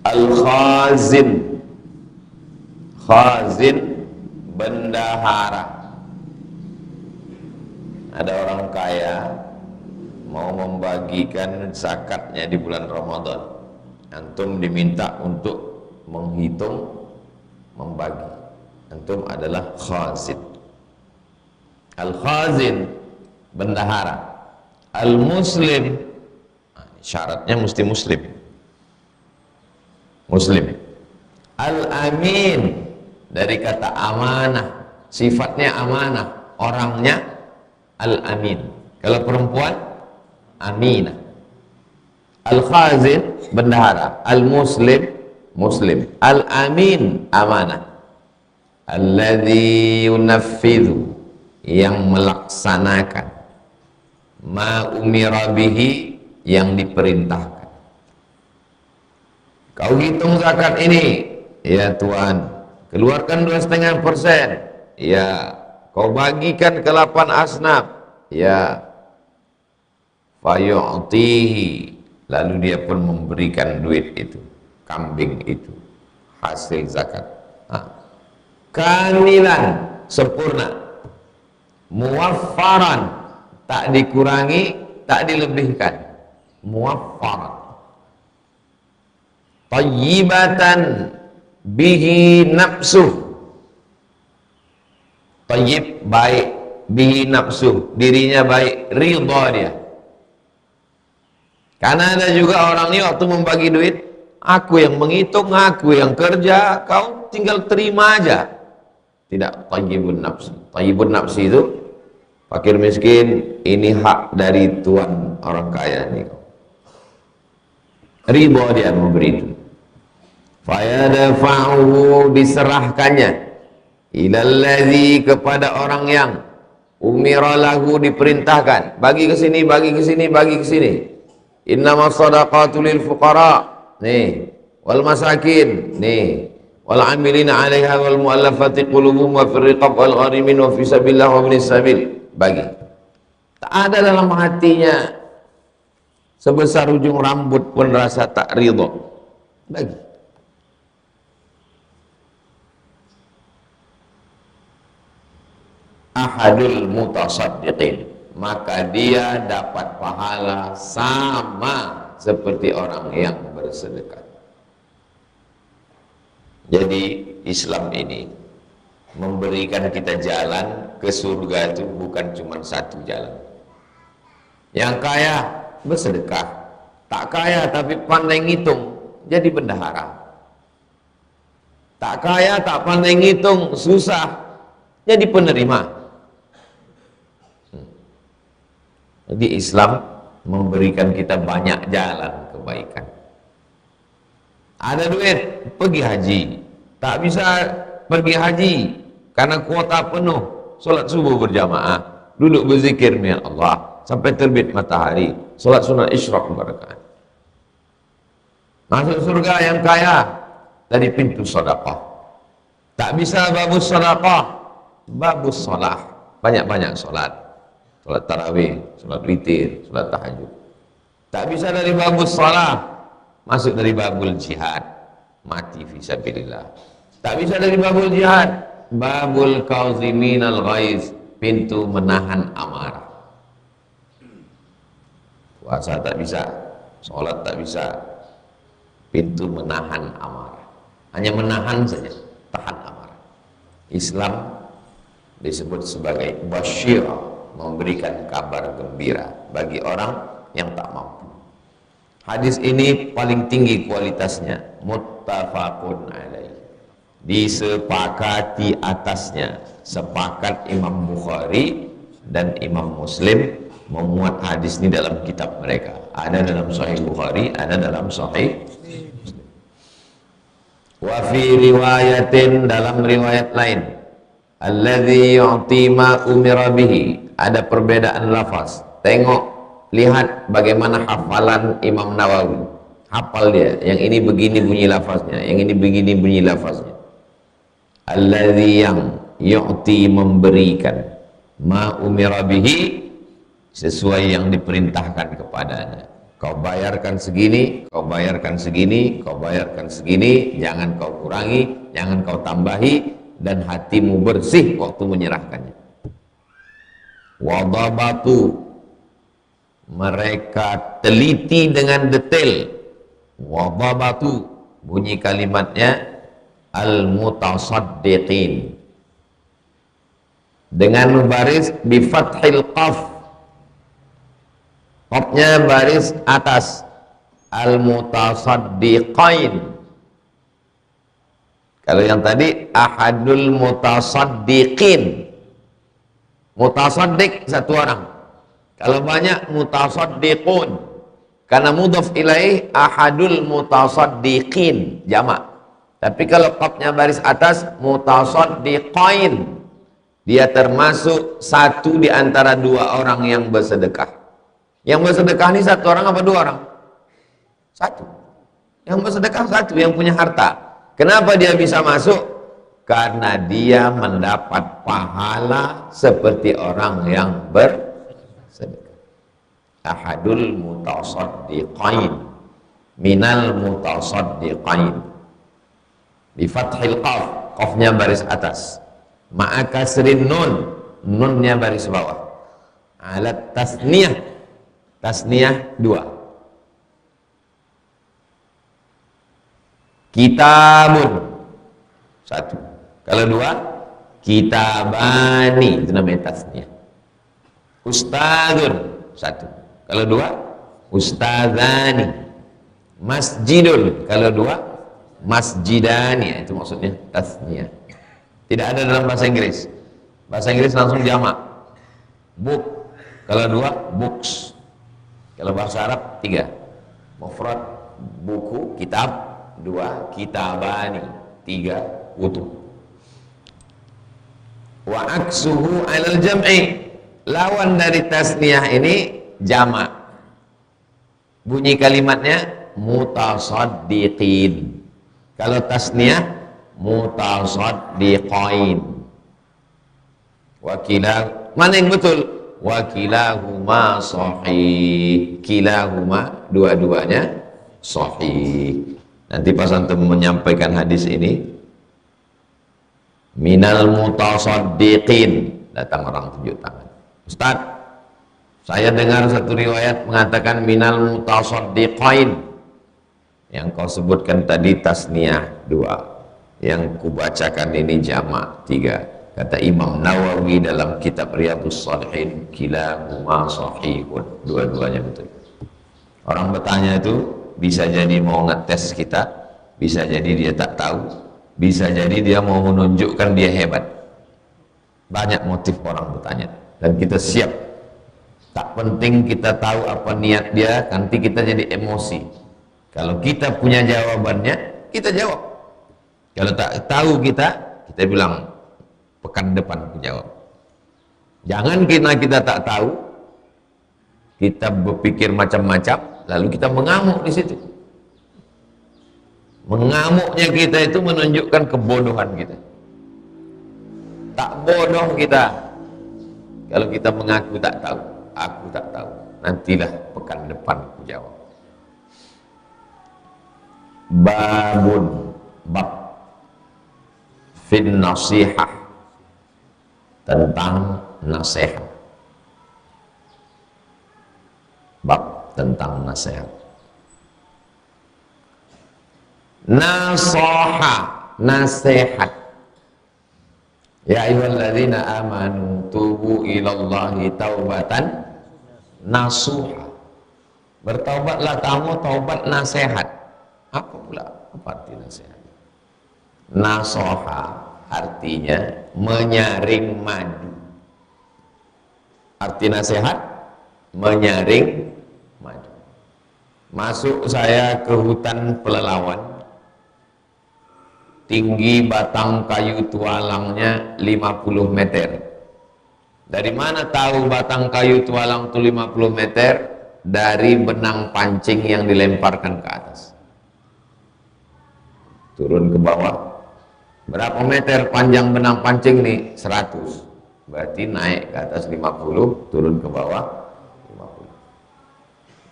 Al-khazin. Khazin, bendahara. Ada orang kaya mau membagikan zakatnya di bulan Ramadan. Antum diminta untuk menghitung, membagi. Antum adalah khazin. Al-khazin, bendahara. Al-muslim, syaratnya mesti muslim. Muslim. Al-amin, dari kata amanah, sifatnya amanah, orangnya al-amin. Kalau perempuan, aminah. Al-khazin, bendahara. Al-muslim, muslim. Al-amin, amanah. Alladzi yunaffidhu, yang melaksanakan, ma umira bihi, yang diperintahkan. Kau hitung zakat ini, ya Tuhan, keluarkan 2,5%. Ya, kau bagikan ke 8 asnaf. Ya, fayu'tihi, lalu dia pun memberikan duit itu, kambing itu, hasil zakat. Kamilan, sempurna. Muwaffaran, tak dikurangi, tak dilebihkan. Muwaffaran. Tayyibatan bihi nafsuh. Tayyib, baik. Bihi nafsuh, dirinya baik, ridha dia. Karena ada juga orang ini waktu membagi duit, aku yang menghitung, aku yang kerja, kau tinggal terima aja. Tidak, tayyibun nafsi. Tayyibun nafsi itu fakir miskin, ini hak dari Tuhan orang kaya ini. Ridha dia memberi itu. Fayadafa'uhu, diserahkannya, ilalladzi, kepada orang yang umira lahu, diperintahkan, bagi ke sini, bagi ke sini, bagi ke sini. Innamas shadaqatu lil fuqara, nih, wal masakin, nih, wal amilina 'alaiha wal mu'allafati qulubuhum wa fir riqab wal gharimin wa fi sabilillah wa ibnis sabil. Bagi. Tak ada dalam hatinya sebesar ujung rambut pun rasa tak ridha. Bagi. Ahadul mutasaddiqin, maka dia dapat pahala sama seperti orang yang bersedekah. Jadi Islam ini memberikan kita jalan ke surga itu bukan cuma satu jalan. Yang kaya bersedekah, tak kaya tapi pandai ngitung, jadi bendahara. Tak kaya tak pandai ngitung, susah, jadi penerima. Jadi Islam memberikan kita banyak jalan kebaikan. Ada duit, pergi haji. Tak bisa pergi haji karena kuota penuh. Solat subuh berjamaah, duduk berzikir dengan Allah sampai terbit matahari. Solat sunat isyraq berkah. Masuk surga yang kaya dari pintu sedekah. Tak bisa babus sedekah, babus salah. Banyak-banyak solat. Solat tarawih, solat witir, solat tahajud. Tak bisa dari babus salah, masuk dari babul jihad, mati fisabilillah. Tak bisa dari babul jihad, babul kauzimin al-ghaiz, pintu menahan amarah. Puasa tak bisa, sholat tak bisa, pintu menahan amarah. Hanya menahan saja, tahan amarah. Islam disebut sebagai basyirah, memberikan kabar gembira bagi orang yang tak mampu. Hadis ini paling tinggi kualitasnya, muttafaqun alaih, disepakati atasnya, sepakat Imam Bukhari dan Imam Muslim memuat hadis ini dalam kitab mereka. Ada dalam Sahih Bukhari, ada dalam Sahih Muslim. Wa fi riwayatin, dalam riwayat lain, alladzi yu'ti ma umira bihi, ada perbedaan lafaz. Tengok, lihat bagaimana hafalan Imam Nawawi. Hafal dia, yang ini begini bunyi lafaznya, yang ini begini bunyi lafaznya. Alladzi, yang yu'ti, memberikan, ma umira bihi, sesuai yang diperintahkan kepadanya. Kau bayarkan segini, kau bayarkan segini, kau bayarkan segini, jangan kau kurangi, jangan kau tambahi, dan hatimu bersih waktu menyerahkannya. Wadabatu, mereka teliti dengan detail. Wadabatu, bunyi kalimatnya al-mutasaddiqin, dengan baris bi fathil qaf, qafnya baris atas, al-mutasaddiqain. Kalau yang tadi ahadul mutasaddiqin, mutasaddiq satu orang, kalau banyak mutasaddiqun, karena mudhaf ilaih ahadul mutasaddiqin jamak. Tapi kalau qafnya baris atas, mutasaddiqain, dia termasuk satu di antara dua orang yang bersedekah. Yang bersedekah ini satu orang apa dua orang? Satu. Yang bersedekah satu, yang punya harta. Kenapa dia bisa masuk? Karena dia mendapat pahala seperti orang yang bersedekah. Ahadul mutasaddiqain, minal mutasaddiqain, bi fathil qaf, qafnya baris atas, ma'a kasrin nun, nunnya baris bawah, alat tasniyah, tasniyah dua. Kitabun satu, kalau dua kitabani, itu namanya tasniyah. Ustadzun satu, kalau dua ustadzani. Masjidun, kalau dua masjidani, itu maksudnya tasniyah. Tidak ada dalam bahasa Inggris. Bahasa Inggris langsung jamak. Book, kalau dua books. Kalau bahasa Arab tiga, mufrad buku, kitab, dua kitabani, tiga kutub. Wa aksuhu alal jam'i, lawan dari tasniyah ini jamak. Bunyi kalimatnya mutasaddiqin. Kalau tasniyah mutasaddiqain. Wakilah, mana yang betul? Wakilahuma sahih. Kilahuma, dua-duanya sahih. Nanti pas antum menyampaikan hadis ini, minal mutasaddiqin, datang orang tunjuk tangan. Ustaz, saya dengar satu riwayat mengatakan minal mutasaddiqain. Yang kau sebutkan tadi tasniyah dua, yang kubacakan ini jamak tiga. Kata Imam Nawawi dalam kitab Riyadhus Shalihin, kilahuma sahihun, dua-duanya betul. Orang bertanya itu bisa jadi mau ngetes kita, bisa jadi dia tak tahu, bisa jadi dia mau menunjukkan dia hebat. Banyak motif orang bertanya, dan kita siap. Tak penting kita tahu apa niat dia, nanti kita jadi emosi. Kalau kita punya jawabannya, kita jawab. Kalau tak tahu kita bilang pekan depan aku jawab. Jangan kita tak tahu, kita berpikir macam-macam, lalu kita mengamuk di situ. Mengamuknya kita itu menunjukkan kebodohan kita. Tak bodoh kita kalau kita mengaku tak tahu. Aku tak tahu, nantilah pekan depan aku jawab. Babun, bab fin nasihah, tentang nasihat. Bab tentang nasihat. Nasaha, nasihat. Ya ayyuhalladzina amanu tubu ilallahi taubatan nasuha. Bertaubatlah kamu taubat nasihat. Apa pula? Apa arti nasihat? Nasoha artinya menyaring madu. Arti nasihat menyaring madu. Masuk saya ke hutan pelelawan, tinggi batang kayu tualangnya 50 meter. Dari mana tahu batang kayu tualang itu 50 meter? Dari benang pancing yang dilemparkan ke atas. Turun ke bawah. Berapa meter panjang benang pancing nih? 100. Berarti naik ke atas 50, turun ke bawah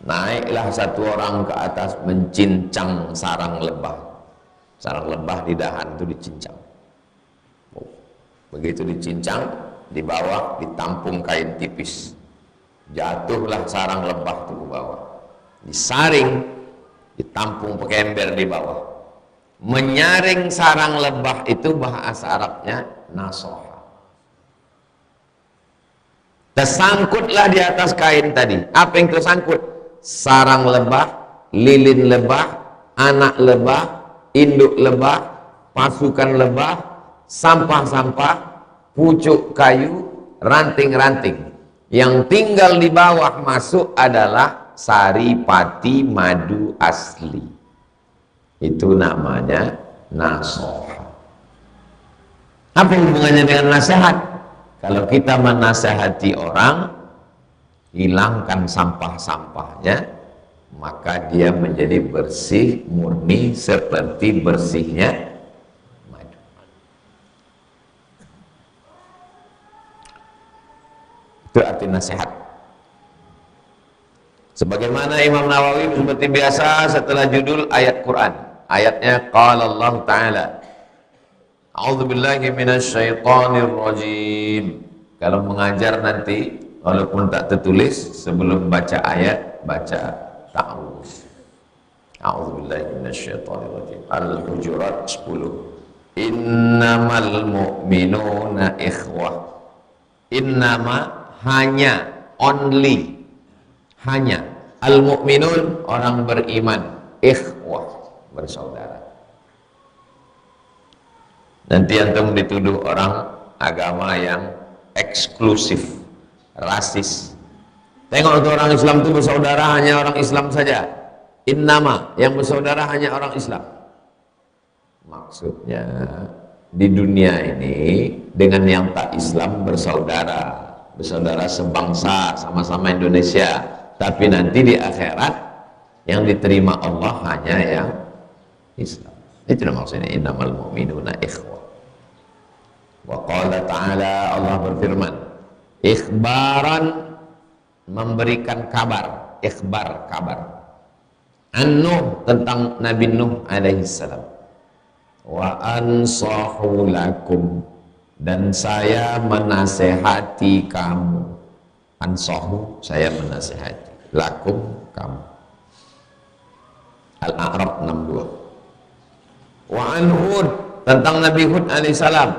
Naiklah satu orang ke atas mencincang sarang lebah. Sarang lebah di dahan itu dicincang. Begitu dicincang, di bawah ditampung kain tipis. Jatuhlah sarang lebah itu ke bawah. Disaring, ditampung pakai ember di bawah. Menyaring sarang lebah itu bahasa Arabnya nasoha. Tersangkutlah di atas kain tadi. Apa yang tersangkut? Sarang lebah, lilin lebah, anak lebah, induk lebah, pasukan lebah, sampah-sampah, pucuk kayu, ranting-ranting. Yang tinggal di bawah masuk adalah saripati madu asli. Itu namanya nasoha. Apa hubungannya dengan nasihat? Kalau kita menasehati orang, hilangkan sampah-sampahnya, maka dia menjadi bersih, murni, seperti bersihnya madu. Itu arti nasihat. Sebagaimana Imam Nawawi seperti biasa setelah judul ayat Quran. Ayatnya qala Allah Ta'ala, A'udzubillahi minasyaitonir rajim. Kalau mengajar nanti, walaupun tak tertulis, sebelum baca ayat, baca ta'awuz. A'udzubillahi minasyaitonir rajim. Al-Hujurat 10. Innamal mu'minuna ikhwah. Innama, hanya, only, hanya. Al-mu'minun, orang beriman. Ikhwah, bersaudara. Nanti antum dituduh orang agama yang eksklusif, rasis. Tengok untuk orang Islam itu bersaudara hanya orang Islam saja. Innama, yang bersaudara hanya orang Islam. Maksudnya di dunia ini dengan yang tak Islam bersaudara, bersaudara sebangsa, sama-sama Indonesia. Tapi nanti di akhirat yang diterima Allah hanya yang Islam. Itu maksudnya innamal mu'minuna ikhwah. Wa qala ta'ala, Allah berfirman, ikhbaran, memberikan kabar, ikhbar, kabar. An-Nuh, tentang Nabi Nuh alaihi salam. Wa ansahu lakum, dan saya menasehati kamu. Ansahu, saya menasehati. Lakum, kamu. Al-A'raf 62. Wa an Hud, tentang Nabi Hud alaihissalam.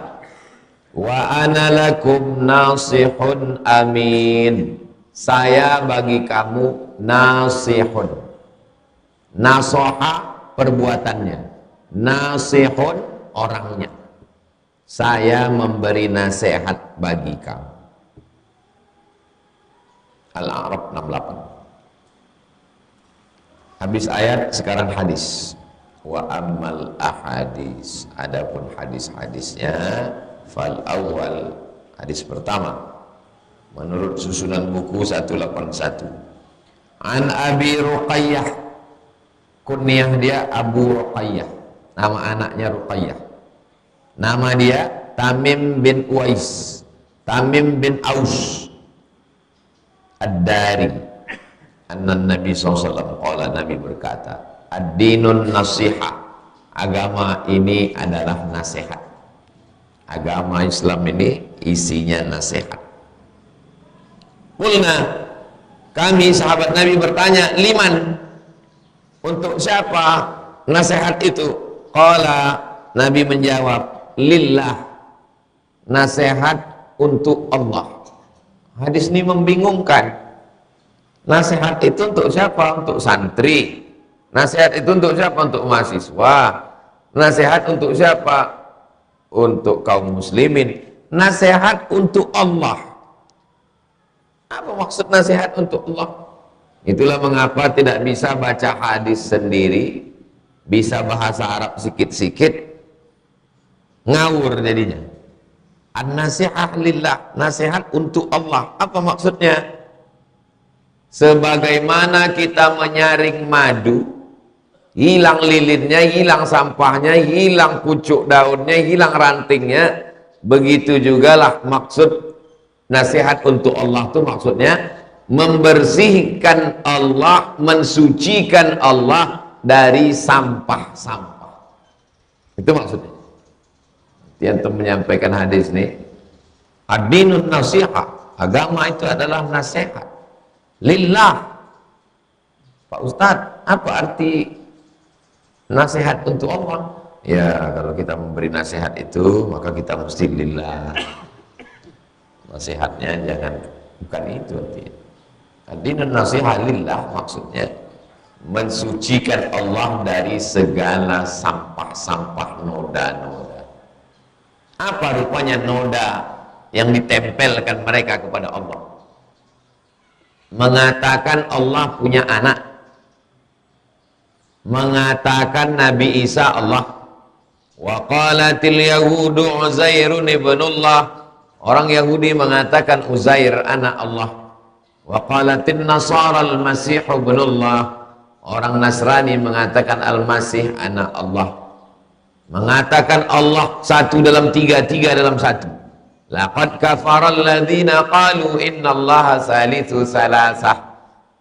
Wa ana lakum nasihun amin, saya bagi kamu nasihun. Nasoha, perbuatannya. Nasihun, orangnya. Saya memberi nasihat bagi kamu. Al-A'raf 68. Habis ayat, sekarang hadis. Wa ammal ahadis, adapun hadis-hadisnya, fal awal, hadis pertama menurut susunan buku 181. An Abi Ruqayyah, kunyah dia Abu Ruqayyah, nama anaknya Ruqayyah. Nama dia Tamim bin Uwais, Tamim bin Aus Ad-Dari. Anna Nabi SAW, qala, Nabi berkata, ad-dinun nasihah, agama ini adalah nasihat. Agama Islam ini isinya nasihat. Qulna, kami sahabat Nabi bertanya, liman, untuk siapa nasihat itu? Qala, Nabi menjawab, lillah, nasihat untuk Allah. Hadis ini membingungkan. Nasihat itu untuk siapa? Untuk santri. Nasihat itu untuk siapa? Untuk mahasiswa. Nasihat untuk siapa? Untuk kaum muslimin. Nasihat untuk Allah. Apa maksud nasihat untuk Allah? Itulah mengapa tidak bisa baca hadis sendiri, bisa bahasa Arab sikit-sikit, ngawur jadinya. An-nasihah lillah, nasihat untuk Allah. Apa maksudnya? Sebagaimana kita menyaring madu, hilang lilinnya, hilang sampahnya, hilang pucuk daunnya, hilang rantingnya, begitu jugalah maksud nasihat untuk Allah itu maksudnya membersihkan Allah, mensucikan Allah dari sampah-sampah. Itu maksudnya. Dia untuk menyampaikan hadis ini, ad-dinun nasihat, agama itu adalah nasihat lillah. Pak Ustadz, apa arti nasihat untuk Allah? Ya, kalau kita memberi nasihat itu, maka kita mesti lillah. Nasihatnya jangan, bukan itu artinya. Ad-dinun nasihat lillah maksudnya mensucikan Allah dari segala sampah-sampah, noda-noda. Apa rupanya noda yang ditempelkan mereka kepada Allah? Mengatakan Allah punya anak, mengatakan Nabi Isa Allah. Wa qalatil yahudu Uzairun ibnullah. Orang Yahudi mengatakan Uzair anak Allah. Wa qalatin nasara al-masih ibnullah. Orang Nasrani mengatakan Al-Masih anak Allah. Mengatakan Allah satu dalam tiga, tiga dalam satu. Laqad kafara alladhina qalu innallaha salithu salasah.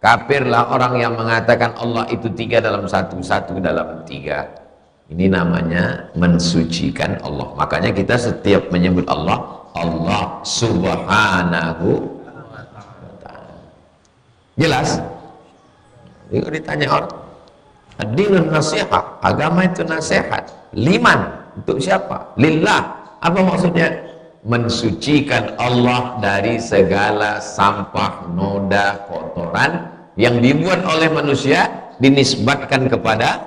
Kafirlah orang yang mengatakan Allah itu tiga dalam satu, satu dalam tiga. Ini namanya mensucikan Allah. Makanya kita setiap menyebut Allah, Allah subhanahu wa ta'ala. Jelas? Jika ditanya orang, ad-dinun nasihat, agama itu nasihat. Liman, untuk siapa? Lillah. Apa maksudnya? Mensucikan Allah dari segala sampah, noda, kotoran yang dibuat oleh manusia dinisbatkan kepada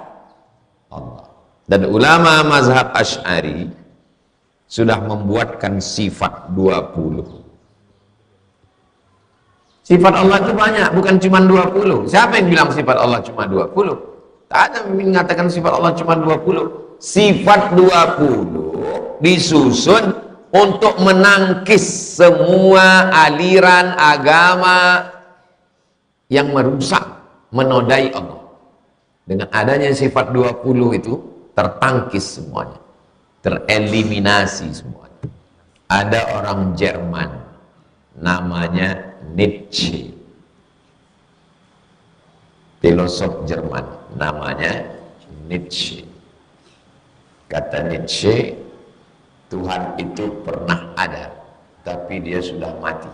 Allah. Dan ulama mazhab Asy'ari sudah membuatkan sifat 20. Sifat Allah itu banyak, bukan cuma 20. Siapa yang bilang sifat Allah cuma 20? Tak ada yang mengatakan sifat Allah cuma 20. Sifat 20 disusun untuk menangkis semua aliran agama yang merusak, menodai Allah. Dengan adanya sifat 20 itu tertangkis semuanya, tereliminasi semuanya. Ada orang Jerman namanya Nietzsche, filosof Jerman namanya Nietzsche. Kata Nietzsche, Tuhan itu pernah ada, tapi dia sudah mati.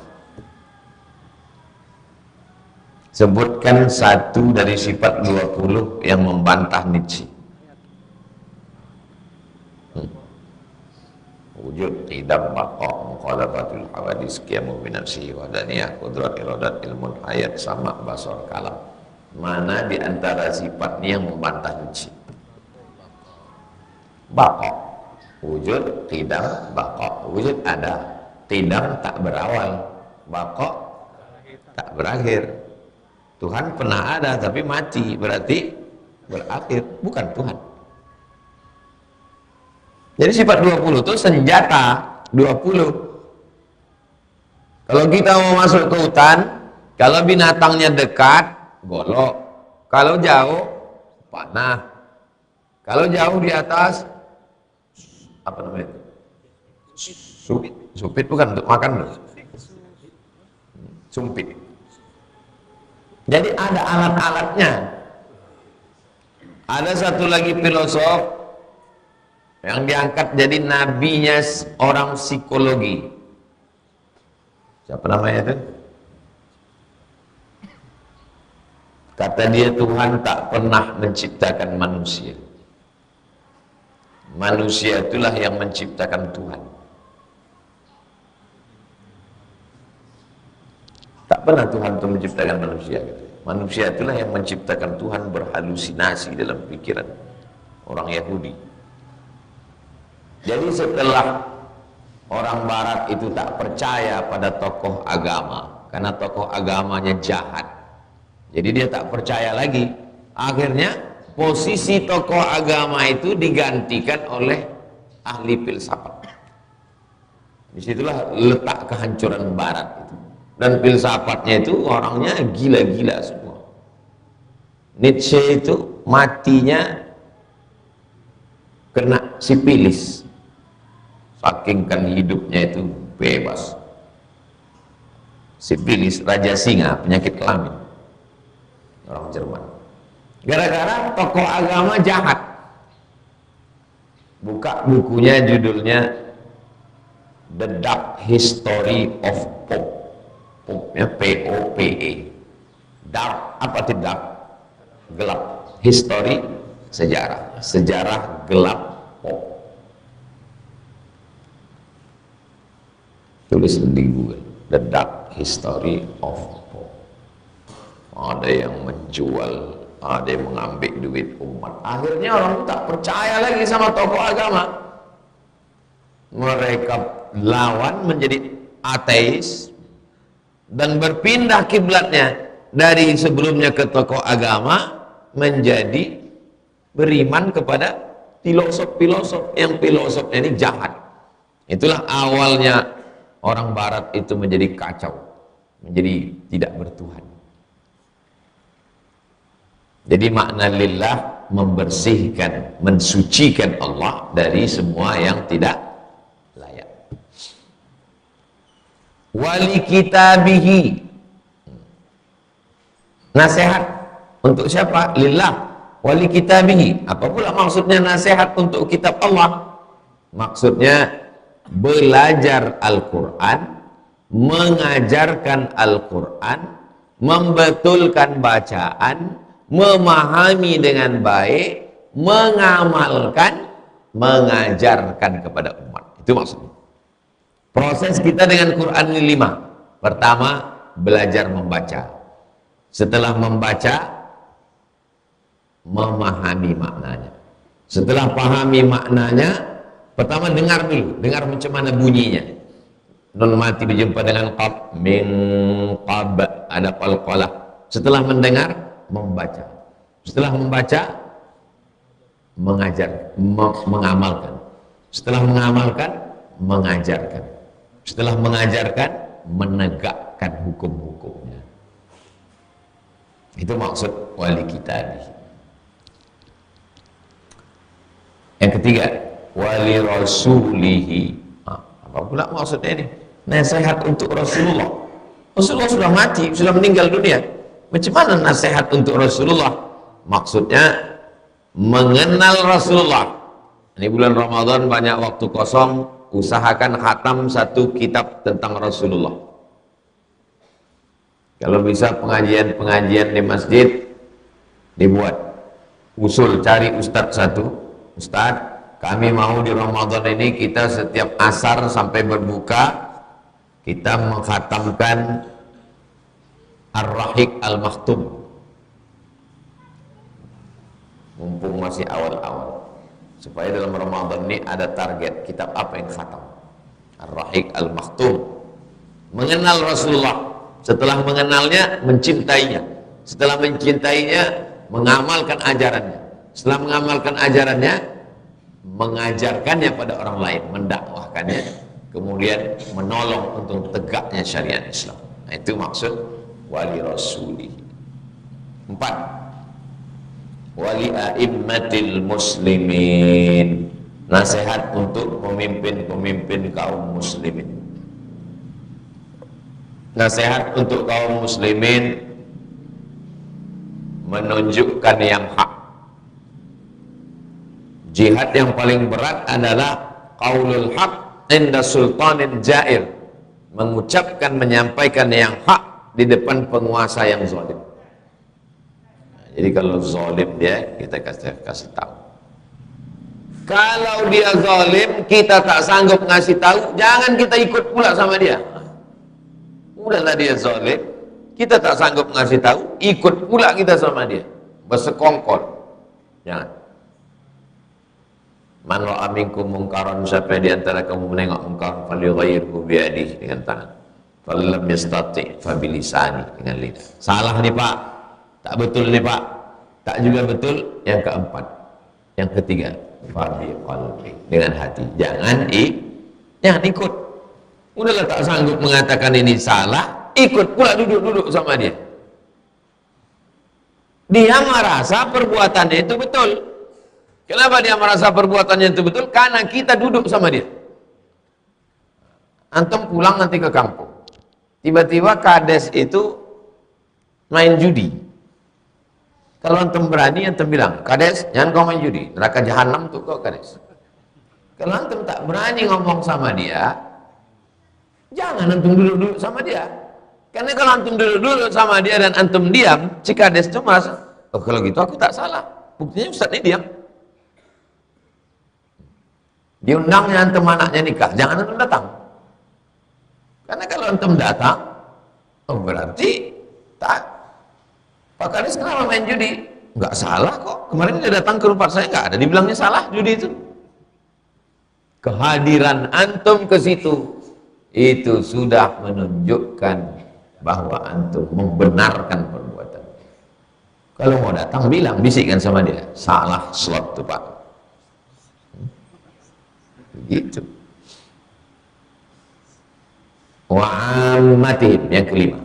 Sebutkan satu dari sifat 20 yang membantah Nietzsche. Wujud, qidam, baqa, mukhalafatul hawadis, qiyamu binafsihi, wadaniyah, qudrat, iradat, ilmun, hayat, sama, basar, kalam. Mana di antara sifat ini yang membantah Nietzsche? Baqa, wujud, qidam, baqa. Wujud ada, qidam tak berawal, baqa tak berakhir. Tuhan pernah ada tapi mati, berarti berakhir, bukan Tuhan. Jadi sifat 20 itu senjata 20. Kalau kita mau masuk ke hutan, kalau binatangnya dekat, golok. Kalau jauh, panah. Kalau jauh di atas, apa namanya? Supit. Supit bukan untuk makan loh. Sumpit. Jadi ada alat-alatnya. Ada satu lagi filosof yang diangkat jadi nabinya orang psikologi. Siapa namanya itu? Kata dia, Tuhan tak pernah menciptakan manusia. Manusia itulah yang menciptakan Tuhan. Tak pernah Tuhan itu menciptakan manusia. Manusia itulah yang menciptakan Tuhan, berhalusinasi dalam pikiran orang Yahudi. Jadi setelah orang Barat itu tak percaya pada tokoh agama, karena tokoh agamanya jahat, jadi dia tak percaya lagi. Akhirnya posisi tokoh agama itu digantikan oleh ahli filsafat. Disitulah letak kehancuran Barat itu. Dan filsafatnya itu orangnya gila-gila semua. Nietzsche itu matinya kena sipilis, saking kan hidupnya itu bebas. Sipilis, raja singa, penyakit kelamin. Orang Jerman. Gara-gara tokoh agama jahat. Buka bukunya, judulnya The Dark History of Pope. Pope-nya P-O-P-E. Dark, apa itu dark? Gelap. History, sejarah. Sejarah gelap Pope. Tulis di Google. The Dark History of Pope. Ada yang menjual, ada yang mengambil duit umat. Akhirnya orang tak percaya lagi sama tokoh agama. Mereka lawan menjadi ateis dan berpindah kiblatnya dari sebelumnya ke tokoh agama menjadi beriman kepada filosof-filosof yang filosofnya ini jahat. Itulah awalnya orang barat itu menjadi kacau, menjadi tidak bertuhan. Jadi makna lillah membersihkan, mensucikan Allah dari semua yang tidak layak. Wali kitabihi, nasihat untuk siapa? Lillah. Wali kitabihi, apa pula maksudnya nasihat untuk kitab Allah? Maksudnya belajar Al-Quran, mengajarkan Al-Quran, membetulkan bacaan, memahami dengan baik, mengamalkan, mengajarkan kepada umat. Itu maksudnya. Proses kita dengan Quran ini 5. Pertama, belajar membaca. Setelah membaca, memahami maknanya. Setelah pahami maknanya, pertama dengar dulu, dengar macam mana bunyinya. Nun mati berjumpa dengan qab, min qab, ada qalqalah. Setelah mendengar, membaca. Setelah membaca, mengajar, mengamalkan. Setelah mengamalkan, mengajarkan. Setelah mengajarkan, menegakkan hukum-hukumnya. Itu maksud wali kitab. Yang ketiga, wali rasulihi. Apa pula maksudnya ini? Nasihat untuk Rasulullah. Rasulullah sudah mati, sudah meninggal dunia. Macam mana nasihat untuk Rasulullah? Maksudnya mengenal Rasulullah. Ini bulan Ramadan banyak waktu kosong, usahakan khatam satu kitab tentang Rasulullah. Kalau bisa pengajian-pengajian di masjid dibuat. Usul cari ustadz satu. Ustadz, kami mau di Ramadan ini kita setiap asar sampai berbuka kita mengkhatamkan Ar-Rahiq Al-Maktum. Mumpung masih awal-awal, supaya dalam Ramadan ini ada target kitab apa yang khatam. Ar-Rahiq Al-Maktum. Mengenal Rasulullah. Setelah mengenalnya, mencintainya. Setelah mencintainya, mengamalkan ajarannya. Setelah mengamalkan ajarannya, mengajarkannya pada orang lain, mendakwahkannya, kemudian menolong untuk tegaknya syariat Islam. Nah, itu maksud wali rasuli. 4. Wali a'immatil muslimin, nasihat untuk pemimpin-pemimpin kaum muslimin. Nasihat untuk kaum muslimin menunjukkan yang hak. Jihad yang paling berat adalah qaulul haq inda sultanin jair, mengucapkan, menyampaikan yang hak di depan penguasa yang zalim. Nah, jadi kalau zalim dia, kita kasih tahu. Kalau dia zalim, kita tak sanggup ngasih tahu, jangan kita ikut pula sama dia. Udahlah dia zalim, kita tak sanggup ngasih tahu, ikut pula kita sama dia, bersekongkol. Jangan. Man ra'a minkum munkaran, siapa di antara kamu menengok mungkar, falyughayyirhu bi'adihi, dengan tangan. Falam yastati' fa bilisani, dengan lidah. Salah nih Pak, tak betul nih Pak, tak juga betul. Yang keempat, yang ketiga, fa bi qalbi, dengan hati. Jangan ikut. Udahlah tak sanggup mengatakan ini salah, ikut pula duduk-duduk sama dia. Dia merasa perbuatannya itu betul. Kenapa dia merasa perbuatannya itu betul? Karena kita duduk sama dia. Antum pulang nanti ke kampung, Tiba-tiba kades itu main judi. Kalau antum berani, antum bilang, kades, jangan kau main judi. Neraka jahanam tuh kau kades. Kalau antum tak berani ngomong sama dia, jangan antum duduk-duduk sama dia. Karena kalau antum duduk-duduk sama dia dan antum diam, si kades itu merasa, oh kalau gitu aku tak salah. Buktinya Ustaz ini diam. Diundangnya antum anaknya nikah, jangan antum datang. Karena kalau antum datang, oh berarti tak. Pak Kades kenapa main judi? Enggak salah kok. Kemarin dia datang ke rumah saya enggak ada dibilangnya salah judi itu. Kehadiran antum ke situ itu sudah menunjukkan bahwa antum membenarkan perbuatan. Kalau mau datang bilang, bisikkan sama dia, salah slot tuh Pak. Begitu. Wa'ammatihim, yang kelima,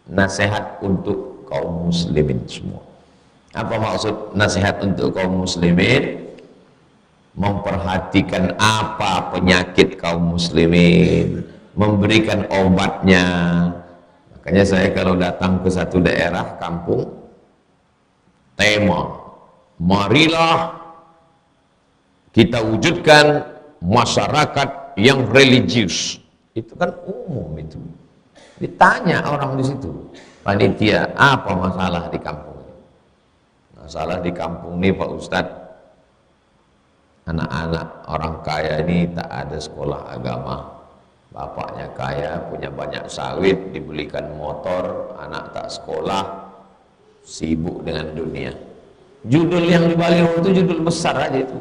nasihat untuk kaum muslimin semua. Apa maksud nasihat untuk kaum muslimin? Memperhatikan apa penyakit kaum muslimin, memberikan obatnya. Makanya saya kalau datang ke satu daerah kampung, tema, marilah kita wujudkan masyarakat yang religius. Itu kan umum itu. Ditanya orang di situ, panitia, apa masalah di kampung ini? Masalah di kampung ini Pak Ustadz, anak-anak orang kaya ini tak ada sekolah agama. Bapaknya kaya, punya banyak sawit, dibelikan motor, anak tak sekolah, sibuk dengan dunia. Judul yang di baliho itu judul besar aja itu.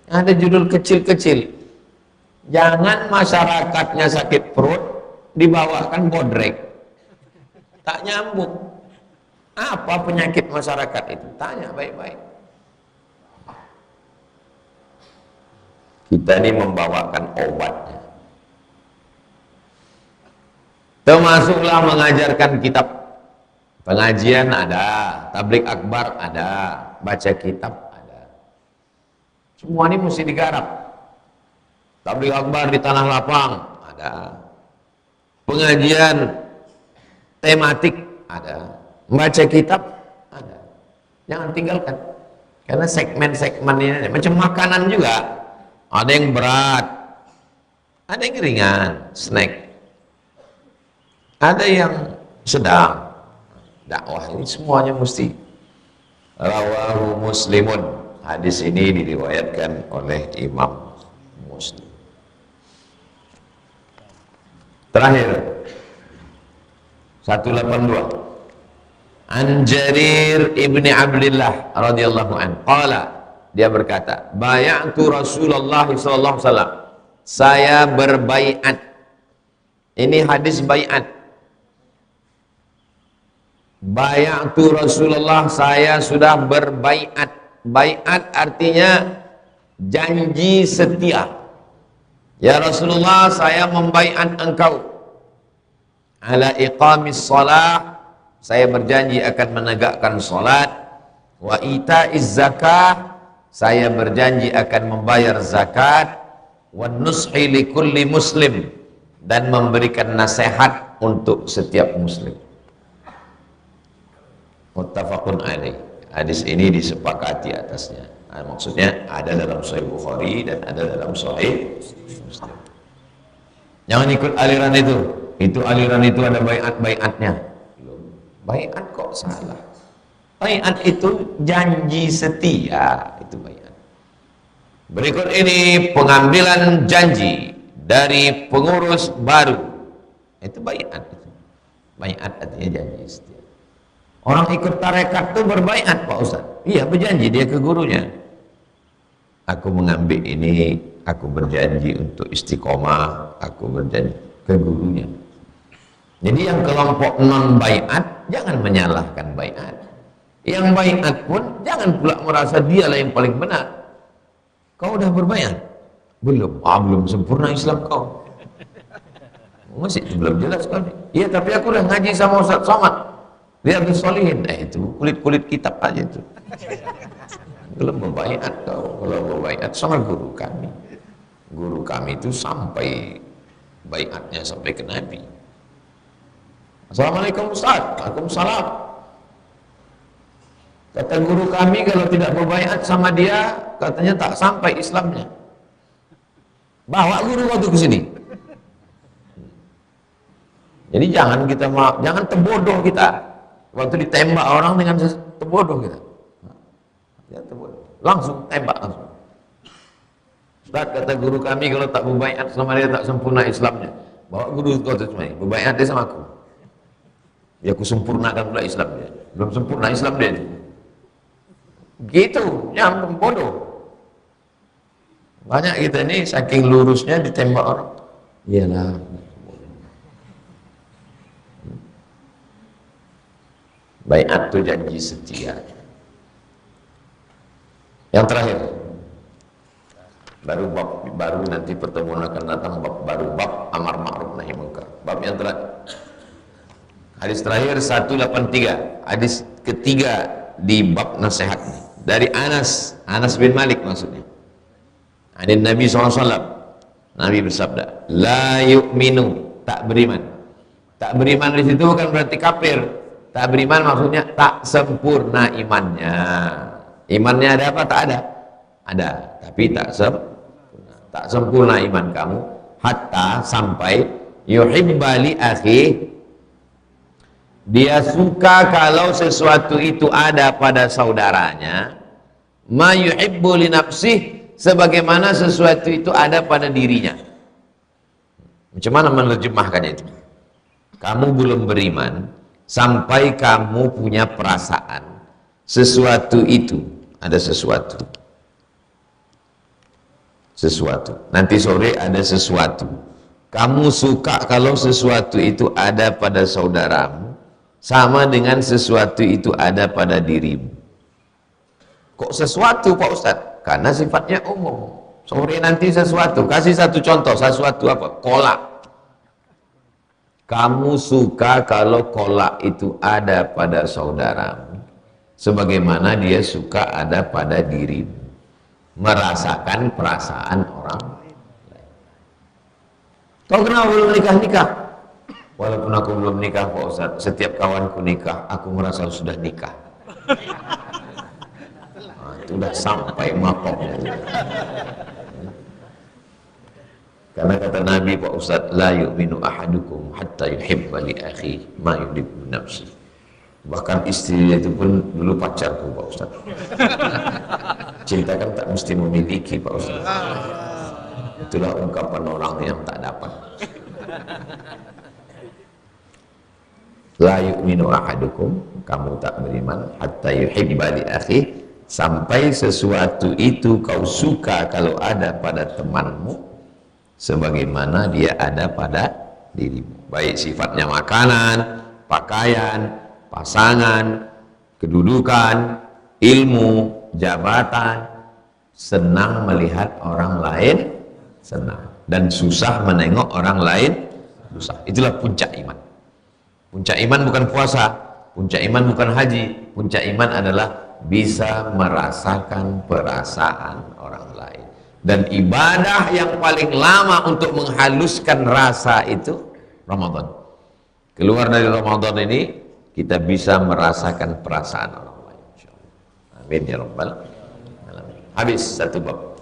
Ada judul kecil-kecil. Jangan masyarakatnya sakit perut, dibawakan bodrek. Tak nyambung. Apa penyakit masyarakat itu? Tanya baik-baik. Kita ini membawakan obatnya. Termasuklah mengajarkan kitab. Pengajian ada, tablik akbar ada, baca kitab ada. Semua ini mesti digarap. Tablik akbar di tanah lapang ada. Pengajian tematik ada. Baca kitab ada. Jangan tinggalkan. Karena segmen-segmen ini macam makanan juga. Ada yang berat, ada yang ringan, snack. Ada yang sedang. Dakwah ini semuanya mesti. Rawahu Muslimun. Hadis ini diriwayatkan oleh Imam Muslim. Terakhir 182. An Jarir ibni Abdillah radhiyallahu anhu qala, dia berkata, bay'atu Rasulullah sallallahu alaihi wasallam, saya berbaiat. Ini hadis baiat. Bay'atu Rasulullah, saya sudah berbaiat. Baiat artinya janji setia. Ya Rasulullah, saya membaiat engkau ala iqamis shalah, saya berjanji akan menegakkan salat, wa ita'iz zakah, saya berjanji akan membayar zakat, wa nushi likulli muslim, dan memberikan nasihat untuk setiap muslim. Muttafaqun alaih. Hadis ini disepakati atasnya. Nah, maksudnya ada dalam Sahih Bukhari dan ada dalam Sahih Muslim. Jangan ikut aliran itu. Itu aliran itu ada baiat-baiatnya. Baiat kok salah? Baiat itu janji setia, itu baiat. Berikut ini pengambilan janji dari pengurus baru. Itu baiat itu. Baiat artinya janji setia. Orang ikut tarekat itu berbaiat Pak Ustaz. Iya, berjanji dia ke gurunya. Aku mengambil ini, aku berjanji untuk istiqomah, aku berjanji ke gurunya. Jadi yang kelompok non baiat jangan menyalahkan baiat. Yang baiat pun jangan pula merasa dialah yang paling benar. Kau udah berbaiat? Belum. Belum sempurna Islam kau. Masih belum jelas kau. Iya, tapi aku udah ngaji sama Ustaz Somad. Riyadhus Shalihin, itu kulit-kulit kitab aja itu. Belum membaiat kau. Kalau membaiat sama guru kami. Guru kami itu sampai baiatnya sampai ke Nabi. Assalamualaikum Ustaz. Waalaikumsalam. Kata guru kami kalau tidak berbaiat sama dia, katanya tak sampai Islamnya. Bawa guru waktu ke sini. Jadi jangan terbodoh kita. Waktu ditembak orang dengan terbodoh kita. Ya, terbodoh. Langsung tembak langsung. Ustaz, kata guru kami kalau tak berbaiat sama dia tak sempurna Islamnya. Bawa guru kau tu semua, berbaiat dia sama aku. Ya aku sempurnakan pula Islam dia. Belum sempurna Islam dia. Gitu, jangan bodoh. Banyak kita ini saking lurusnya ditembak orang. Iyalah. Baiat itu janji setia. Yang terakhir, baru nanti pertemuan akan datang bab amar ma'ruf nahi munkar. Bab yang terakhir. Hadis terakhir 183. Hadis ketiga di bab nasihat ini. Dari Anas bin Malik maksudnya. Hadis Nabi SAW. Nabi bersabda, la yu'minu, tak beriman. Tak beriman di situ bukan berarti kafir. Tak beriman maksudnya tak sempurna imannya. Imannya ada apa? Tak ada. Ada, tapi tak sempurna. Tak sempurna iman kamu hatta sampai yuhibba li akhi, dia suka kalau sesuatu itu ada pada saudaranya, ma yuhibbu li nafsih, sebagaimana sesuatu itu ada pada dirinya. Macam mana menerjemahkannya itu? Kamu belum beriman sampai kamu punya perasaan sesuatu itu ada sesuatu. Nanti sore ada sesuatu. Kamu suka kalau sesuatu itu ada pada saudaramu sama dengan sesuatu itu ada pada dirimu. Kok sesuatu Pak Ustadz? Karena sifatnya umum. Sore nanti sesuatu. Kasih satu contoh, sesuatu apa? Kolak. Kamu suka kalau kolak itu ada pada saudaramu sebagaimana dia suka ada pada dirimu. Merasakan perasaan orang lain. Kau kenapa belum nikah? Walaupun aku belum nikah Pak Ustaz, setiap kawanku nikah, aku merasa sudah nikah. Nah, itu sudah sampai mapoknya. Karena kata Nabi Pak Ustaz, la yu'minu ahadukum hatta yuhibba li akhi ma yuhibbu nafsi. Bahkan istrinya itu pun dulu pacarku Pak Ustaz. Cinta kan tak mesti memiliki Pak Ustaz. Itulah ungkapan orang yang tak dapat. La yu'minu ahadukum, kamu tak beriman hatta yuhibba li akhi, sampai sesuatu itu kau suka kalau ada pada temanmu sebagaimana dia ada pada dirimu. Baik sifatnya makanan, pakaian, pasangan, kedudukan, ilmu, jabatan. Senang melihat orang lain senang dan susah menengok orang lain susah. Itulah puncak iman. Puncak iman bukan puasa, puncak iman bukan haji, puncak iman adalah bisa merasakan perasaan orang lain. Dan ibadah yang paling lama untuk menghaluskan rasa itu Ramadan. Keluar dari Ramadan ini kita bisa merasakan perasaan orang lain. Amin ya rabbal alamin. Habis satu bab.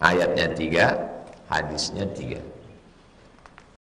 Ayatnya 3, hadisnya 3.